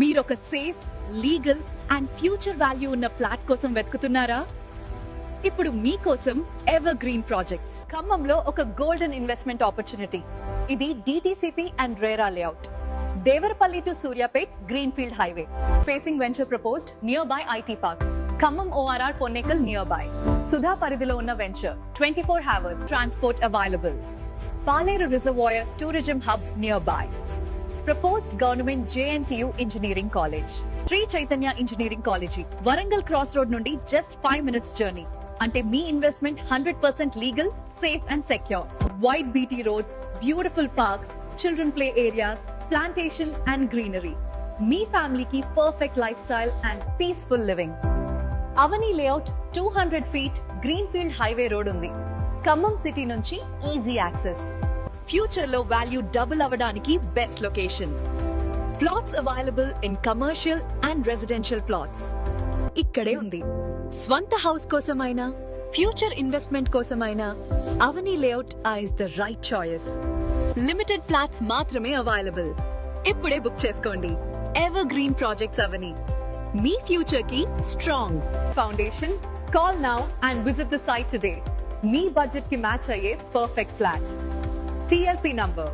మీరొక safe, legal and future value ఉన్న flat కోసం వెతుకుతున్నారా? ఇప్పుడు మీకోసం ఎవర్ గ్రీన్ ప్రాజెక్ట్స్ ఖమ్మంలో ఒక గోల్డెన్ ఇన్వెస్ట్మెంట్ ఆపర్చునిటీ. ఇది DTCP and RERA layout, Devarapalli to Suryapet green field highway, facing venture proposed nearby IT park, Khammam ORR Ponnekal nearby. సుధా పరిధిలో ఉన్న venture, 24 hours transport available. Paleru reservoir tourism hub nearby. Proposed Government JNTU Engineering College, Sri Chaitanya Engineering College, Warangal Crossroad nundi just 5 minutes journey. Ante me investment 100% legal, safe and secure. Wide BT roads, beautiful parks, children play areas, plantation and greenery. Me family ki perfect lifestyle and peaceful living. Avani layout 200 feet Greenfield Highway road undi. Khammam city nunchi easy access. Future లో value double అవ్వడానికి best location. Plots available in commercial and residential plots. ఇక్కడే ఉంది. స్వంత house కోసమైనా, future investment కోసమైనా Avani layout is the right choice. Limited flats మాత్రమే available. ఇప్పుడే book చేసుకోండి. ఎవర్ గ్రీన్ ప్రాజెక్ట్స్ అవని, మీ ఫ్యూచర్ కి strong foundation. Call now and visit the site today. మీ బడ్జెట్ కి మ్యాచ్ అయ్యే పర్ఫెక్ట్ ఫ్లాట్. TLP number